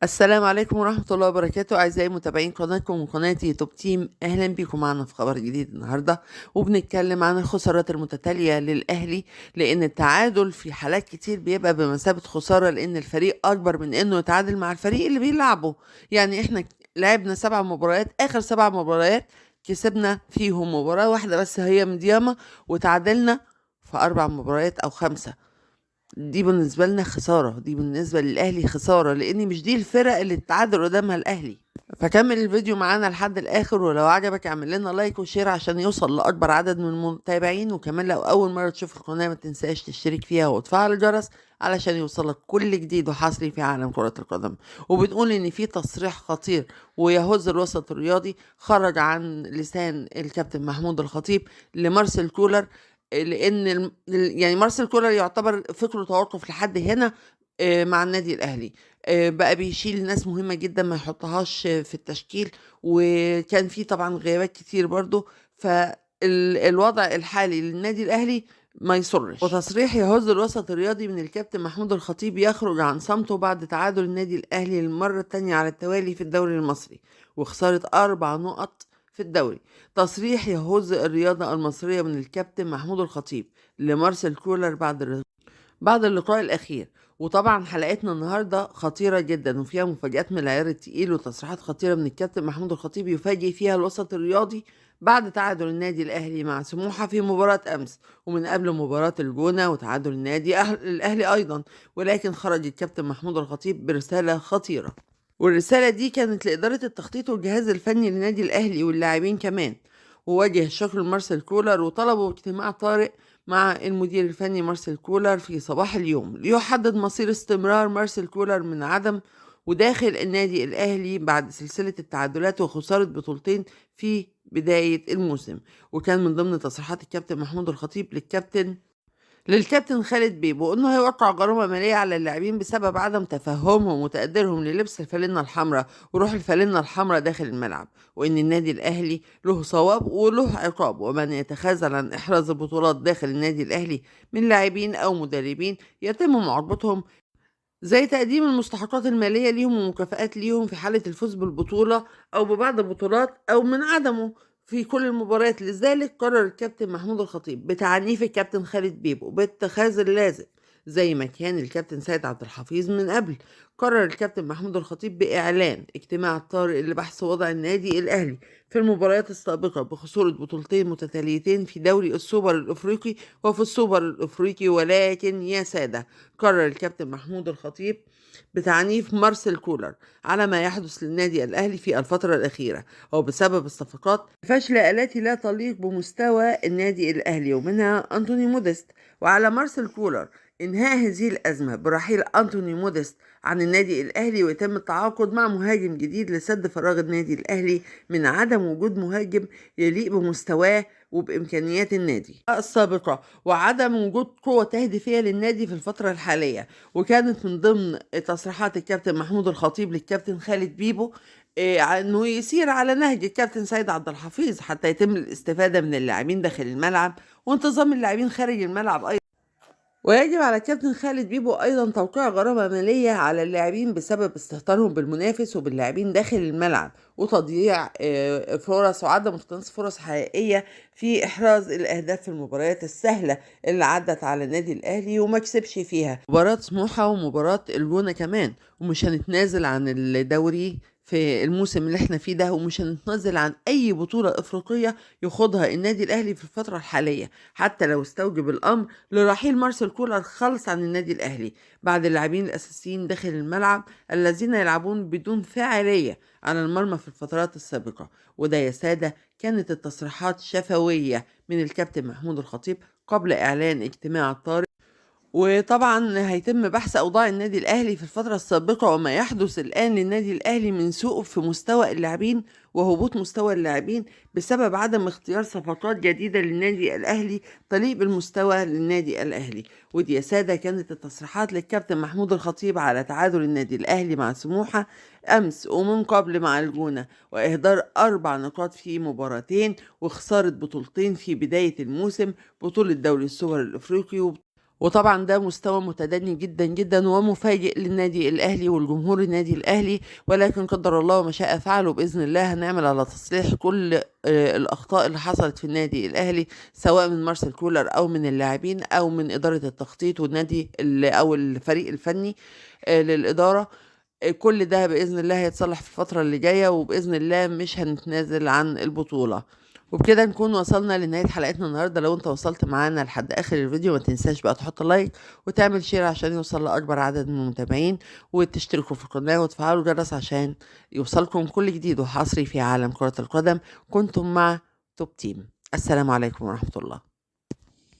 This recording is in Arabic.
السلام عليكم ورحمة الله وبركاته، أعزائي متابعين قناتكم وقناتي توب تيم. أهلا بكم معنا في خبر جديد النهاردة، وبنتكلم عن الخسارات المتتالية للأهلي، لأن التعادل في حالات كتير بيبقى بمثابة خسارة، لأن الفريق أكبر من إنه يتعادل مع الفريق اللي بيلعبه. يعني إحنا لعبنا 7 مباريات، آخر 7 مباريات كسبنا فيهم مباراة واحدة بس هي مديامة، وتعادلنا في 4 مباريات أو 5. دي بالنسبة لنا خسارة، دي بالنسبة للأهلي خسارة، لأن مش دي الفرق اللي التعادل قدامها الأهلي. فكمل الفيديو معانا لحد الآخر، ولو عجبك اعمل لنا لايك وشير عشان يوصل لأكبر عدد من المتابعين. وكمان لو أول مرة تشوف القناة ما تنساش تشترك فيها وتفعل الجرس علشان يوصلك كل جديد وحصري في عالم كرة القدم. وبتقول إن في تصريح خطير ويهز الوسط الرياضي خرج عن لسان الكابتن محمود الخطيب لمارسيل كولر، لان يعني مارسيل كولر يعتبر فكره توقف لحد هنا مع النادي الاهلي. بقى بيشيل ناس مهمه جدا ما يحطهاش في التشكيل، وكان في طبعا غيابات كتير برضو. فالوضع الحالي للنادي الاهلي ما يسرش. وتصريح يهز الوسط الرياضي من الكابتن محمود الخطيب يخرج عن صمته بعد تعادل النادي الاهلي للمره الثانيه على التوالي في الدوري المصري وخساره 4 نقط في الدوري. تصريح يهز الرياضة المصرية من الكابتن محمود الخطيب لمارسيل كولر بعد اللقاء الأخير. وطبعا حلقتنا النهاردة خطيرة جدا وفيها مفاجآت من العيار التقيل وتصريحات خطيرة من الكابتن محمود الخطيب يفاجئ فيها الوسط الرياضي بعد تعادل النادي الأهلي مع سموحة في مباراة أمس، ومن قبل مباراة الجونة وتعادل النادي الأهلي أيضا. ولكن خرج الكابتن محمود الخطيب برسالة خطيرة، والرسالة دي كانت لإدارة التخطيط والجهاز الفني للنادي الأهلي واللاعبين كمان. ووجه الشكر لمارسيل كولر وطلبوا اجتماع طارئ مع المدير الفني مارسيل كولر في صباح اليوم ليحدد مصير استمرار مارسيل كولر من عدم وداخل النادي الأهلي بعد سلسلة التعادلات وخسارة بطولتين في بداية الموسم. وكان من ضمن تصريحات الكابتن محمود الخطيب للكابتن خالد بيبو انه هيوقع غرامه ماليه على اللاعبين بسبب عدم تفهمهم وتقديرهم للبس الفانلة الحمراء وروح الفانلة الحمراء داخل الملعب، وان النادي الاهلي له صواب وله عقاب، ومن يتخاذل عن احراز البطولات داخل النادي الاهلي من لاعبين او مدربين يتم معاقبتهم، زي تقديم المستحقات المالية ليهم ومكافآت ليهم في حالة الفوز بالبطولة أو ببعض البطولات أو من عدمه في كل المباريات. لذلك قرر الكابتن محمود الخطيب بتعنيف الكابتن خالد بيبو باتخاذ اللازم، زي ما كان الكابتن سيد عبد الحفيظ من قبل. قرر الكابتن محمود الخطيب بإعلان اجتماع طارئ لبحث وضع النادي الأهلي في المباريات السابقة بخسارة بطولتين متتاليتين في دوري السوبر الأفريقي وفي السوبر الأفريقي. ولكن يا سادة، قرر الكابتن محمود الخطيب بتعنيف مارسيل كولر على ما يحدث للنادي الأهلي في الفترة الأخيرة، وبسبب الصفقات فاشلة التي لا تليق بمستوى النادي الأهلي ومنها أنتوني موديست. وعلى مارسيل كولر إنهاء هذه الأزمة برحيل أنتوني موديست عن النادي الأهلي، ويتم التعاقد مع مهاجم جديد لسد فراغ النادي الأهلي من عدم وجود مهاجم يليق بمستواه وبإمكانيات النادي السابقة، وعدم وجود قوة تهديفية للنادي في الفترة الحالية. وكانت من ضمن تصريحات الكابتن محمود الخطيب للكابتن خالد بيبو انه يسير على نهج الكابتن سيد عبد الحفيظ حتى يتم الاستفادة من اللاعبين داخل الملعب وانتظام اللاعبين خارج الملعب أيضا. ويجب على الكابتن خالد بيبو أيضا توقيع غرامة مالية على اللاعبين بسبب استهتارهم بالمنافس وباللاعبين داخل الملعب وتضييع فرص وعدم اقتناص فرص حقيقية في إحراز الأهداف في المباريات السهلة اللي عدت على النادي الأهلي وما كسبش فيها، مباراة سموحة ومباراة الجونة كمان. ومش هنتنازل عن الدوري في الموسم اللي احنا فيه ده، ومش هنتنازل عن أي بطولة إفريقية يخوضها النادي الأهلي في الفترة الحالية، حتى لو استوجب الأمر لرحيل مارسيل كولر خالص عن النادي الأهلي بعد اللاعبين الأساسيين داخل الملعب الذين يلعبون بدون فاعلية على المرمى في الفترات السابقة. وده يا سادة كانت التصريحات شفوية من الكابتن محمود الخطيب قبل إعلان اجتماع طارئ. وطبعا هيتم بحث أوضاع النادي الأهلي في الفترة السابقة وما يحدث الآن للنادي الأهلي من سوء في مستوى اللاعبين وهبوط مستوى اللاعبين بسبب عدم اختيار صفقات جديدة للنادي الأهلي تليق بالمستوى للنادي الأهلي. ودي يا سادة كانت التصريحات للكابتن محمود الخطيب على تعادل النادي الأهلي مع سموحة أمس ومن قبل مع الجونة، وإهدار 4 نقاط في مباراتين وخسارة بطولتين في بداية الموسم، بطولة دوري السوبر الأفريقي وطبعا ده مستوى متدني جدا جدا ومفاجئ للنادي الأهلي والجمهور النادي الأهلي، ولكن قدر الله وما شاء فعل، وبإذن الله هنعمل على تصليح كل الأخطاء اللي حصلت في النادي الأهلي، سواء من مارسيل كولر أو من اللاعبين أو من إدارة التخطيط والنادي أو الفريق الفني للإدارة. كل ده بإذن الله هيتصلح في الفترة اللي جاية، وبإذن الله مش هنتنازل عن البطولة. وبكده نكون وصلنا لنهاية حلقتنا النهاردة. لو انت وصلت معانا لحد آخر الفيديو ما تنساش بقى تحط لايك وتعمل شير عشان يوصل لأكبر عدد من المتابعين، وتشتركوا في القناة وتفعلوا الجرس عشان يوصلكم كل جديد وحصري في عالم كرة القدم. كنتم مع توب تيم. السلام عليكم ورحمة الله.